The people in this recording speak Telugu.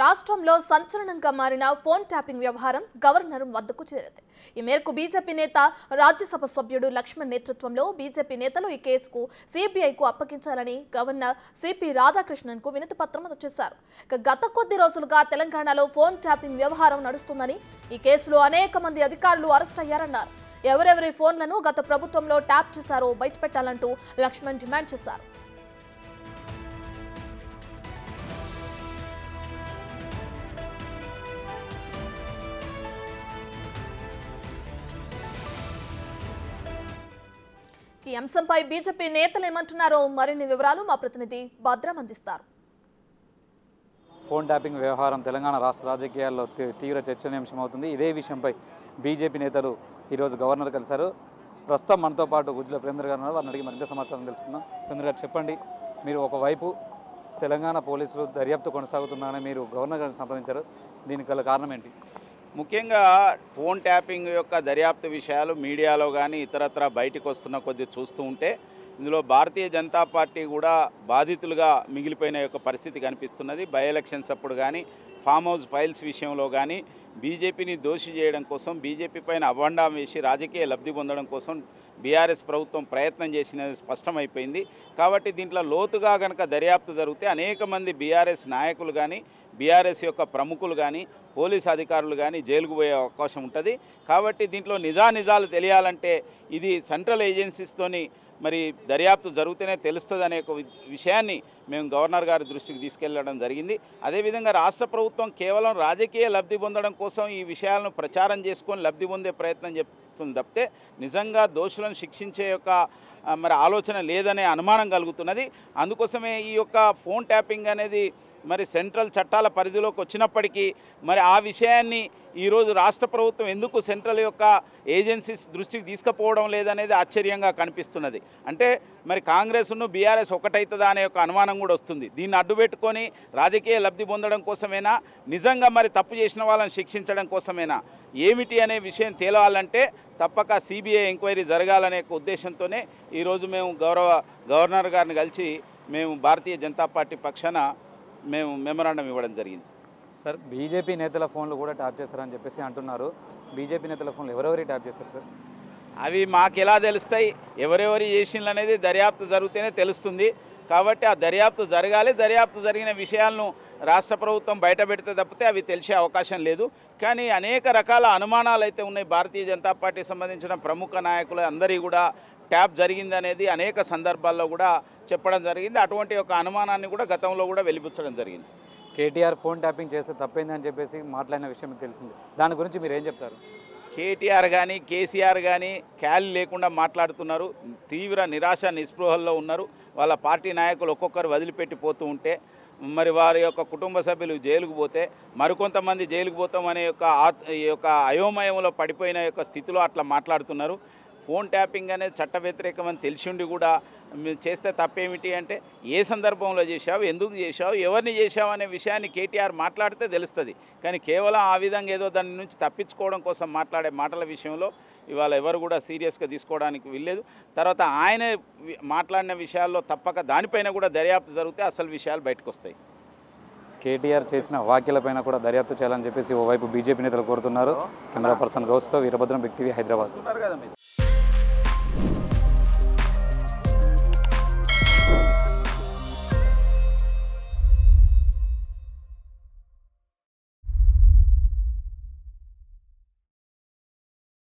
రాష్ట్రంలో సంచలనంగా మారిన ఫోన్ ట్యాపింగ్ వ్యవహారం గవర్నర్ వద్దకు చేరింది. ఈ మేరకు బీజేపీ నేత రాజ్యసభ సభ్యుడు లక్ష్మణ్ నేతృత్వంలో బీజేపీ నేతలు ఈ కేసుకు సీబీఐకు అప్పగించాలని గవర్నర్ సిపి రాధాకృష్ణన్కు వినతి పత్రం అందజేశారు. గత కొద్ది రోజులుగా తెలంగాణలో ఫోన్ ట్యాపింగ్ వ్యవహారం నడుస్తుందని, ఈ కేసులో అనేక మంది అధికారులు అరెస్ట్ అయ్యారన్నారు. ఎవరెవరి ఫోన్లను గత ప్రభుత్వంలో ట్యాప్ చేశారో బయటపెట్టాలంటూ లక్ష్మణ్ డిమాండ్ చేశారు. ఈ అంశంపై బీజేపీ నేతలు ఏమంటున్నారో మరిన్ని వివరాలు మా ప్రతినిధి భద్రం అందిస్తారు. ఫోన్ ట్యాపింగ్ వ్యవహారం తెలంగాణ రాష్ట్ర రాజకీయాల్లో తీవ్ర చర్చనీయాంశమవుతుంది. ఇదే విషయంపై బీజేపీ నేతలు ఈరోజు గవర్నర్ కలిశారు. ప్రస్తుతం మనతో పాటు గుజ్జుల ప్రేమేంద్ర గారు ఉన్నారు. వారిని అడిగి మరింత సమాచారం తెలుసుకుందాం. ప్రేమేంద్ర గారు, చెప్పండి, మీరు ఒకవైపు తెలంగాణ పోలీసులు దర్యాప్తు కొనసాగుతున్నారని మీరు గవర్నర్ గారిని సంప్రదించారు. దీనికి గల కారణం ఏంటి? ముఖ్యంగా ఫోన్ ట్యాపింగ్ యొక్క దర్యాప్తు విషయాలు మీడియాలో కానీ ఇతరత్ర బయటకు వస్తున్న కొద్ది చూస్తూ ఉంటే ఇందులో భారతీయ జనతా పార్టీ కూడా బాధితులుగా మిగిలిపోయిన యొక్క పరిస్థితి కనిపిస్తున్నది. బై ఎలక్షన్స్ అప్పుడు కానీ ఫామ్ హౌస్ ఫైల్స్ విషయంలో కానీ బీజేపీని దోషి చేయడం కోసం, బీజేపీ పైన అవ్వండం వేసి రాజకీయ లబ్ధి పొందడం కోసం బీఆర్ఎస్ ప్రభుత్వం ప్రయత్నం చేసినది స్పష్టమైపోయింది. కాబట్టి దీంట్లో లోతుగా కనుక దర్యాప్తు జరిగితే అనేక మంది బీఆర్ఎస్ నాయకులు కానీ బీఆర్ఎస్ యొక్క ప్రముఖులు కానీ పోలీస్ అధికారులు కానీ జైలుకు పోయే అవకాశం ఉంటుంది. కాబట్టి దీంట్లో నిజానిజాలు తెలియాలంటే ఇది సెంట్రల్ ఏజెన్సీస్తోని మరి దర్యాప్తు జరిగితేనే తెలుస్తుంది అనే ఒక విషయాన్ని మేము గవర్నర్ గారి దృష్టికి తీసుకెళ్లడం జరిగింది. అదేవిధంగా రాష్ట్ర ప్రభుత్వం కేవలం రాజకీయ లబ్ధి పొందడం కోసం ఈ విషయాలను ప్రచారం చేసుకొని లబ్ధి పొందే ప్రయత్నం చేస్తుంది తప్పితే నిజంగా దోషులను శిక్షించే యొక్క మరి ఆలోచన లేదనే అనుమానం కలుగుతున్నది. అందుకోసమే ఈ యొక్క ఫోన్ ట్యాపింగ్ అనేది మరి సెంట్రల్ చట్టాల పరిధిలోకి వచ్చినప్పటికీ మరి ఆ విషయాన్ని ఈరోజు రాష్ట్ర ప్రభుత్వం ఎందుకు సెంట్రల్ యొక్క ఏజెన్సీస్ దృష్టికి తీసుకుపోవడం లేదనేది ఆశ్చర్యంగా కనిపిస్తున్నది. అంటే మరి కాంగ్రెస్ను బీఆర్ఎస్ ఒకటవుతుందా అనే ఒక అనుమానం కూడా వస్తుంది. దీన్ని అడ్డుపెట్టుకొని రాజకీయ లబ్ధి పొందడం కోసమేనా, నిజంగా మరి తప్పు చేసిన వాళ్ళని శిక్షించడం కోసమేనా, ఏమిటి అనే విషయం తేలాలంటే తప్పక సిబిఐ ఎంక్వైరీ జరగాలనే ఉద్దేశంతోనే ఈరోజు మేము గవర్నర్ గారిని కలిసి మేము భారతీయ జనతా పార్టీ పక్షాన మేము మెమరాండం ఇవ్వడం జరిగింది. సార్, బీజేపీ నేతల ఫోన్లు కూడా ట్యాప్ చేస్తారని చెప్పేసి అంటున్నారు. బీజేపీ నేతల ఫోన్లు ఎవరెవరి ట్యాప్ చేస్తారు సార్? అవి మాకు ఎలా తెలుస్తాయి? ఎవరెవరి చేసిండ్లు అనేది దర్యాప్తు జరిగితేనే తెలుస్తుంది. కాబట్టి ఆ దర్యాప్తు జరగాలి. దర్యాప్తు జరిగిన విషయాలను రాష్ట్ర ప్రభుత్వం బయట పెడితే తప్పితే అవి తెలిసే అవకాశం లేదు. కానీ అనేక రకాల అనుమానాలు అయితే ఉన్నాయి. భారతీయ జనతా పార్టీకి సంబంధించిన ప్రముఖ నాయకులు అందరి కూడా ట్యాప్ జరిగింది అనేది అనేక సందర్భాల్లో కూడా చెప్పడం జరిగింది. అటువంటి ఒక అనుమానాన్ని కూడా గతంలో కూడా వెలిబుచ్చడం జరిగింది. కేటీఆర్ ఫోన్ ట్యాపింగ్ చేస్తే తప్పైంది అని చెప్పేసి మాట్లాడిన విషయం మీకు తెలిసింది. దాని గురించి మీరు ఏం చెప్తారు? కేటీఆర్ కానీ కేసీఆర్ కానీ ఖాళీ లేకుండా మాట్లాడుతున్నారు. తీవ్ర నిరాశ నిస్పృహల్లో ఉన్నారు. వాళ్ళ పార్టీ నాయకులు ఒక్కొక్కరు వదిలిపెట్టి పోతూ ఉంటే మరి వారి యొక్క కుటుంబ సభ్యులు జైలుకు పోతే మరికొంతమంది జైలుకు పోతామనే యొక్క అయోమయంలో పడిపోయిన యొక్క స్థితిలో అట్లా మాట్లాడుతున్నారు. ఫోన్ ట్యాపింగ్ అనేది చట్ట వ్యతిరేకమని తెలిసిండి కూడా చేస్తే తప్పేమిటి అంటే ఏ సందర్భంలో చేశావు, ఎందుకు చేశావు, ఎవరిని చేశావు అనే విషయాన్ని కేటీఆర్ మాట్లాడితే తెలుస్తుంది. కానీ కేవలం ఆ విధంగా ఏదో దాని నుంచి తప్పించుకోవడం కోసం మాట్లాడే మాటల విషయంలో ఇవాళ ఎవరు కూడా సీరియస్గా తీసుకోవడానికి వీల్లేదు. తర్వాత ఆయన మాట్లాడిన విషయాల్లో తప్పక దానిపైన కూడా దర్యాప్తు జరిగితే అసలు విషయాలు బయటకు వస్తాయి. కేటీఆర్ చేసిన వ్యాఖ్యలపైన కూడా దర్యాప్తు చేయాలని చెప్పేసి ఓవైపు బీజేపీ నేతలు కోరుతున్నారు. కెమెరా పర్సన్ గౌస్తో వీరభద్రం, బిగ్ టీవీ, హైదరాబాద్.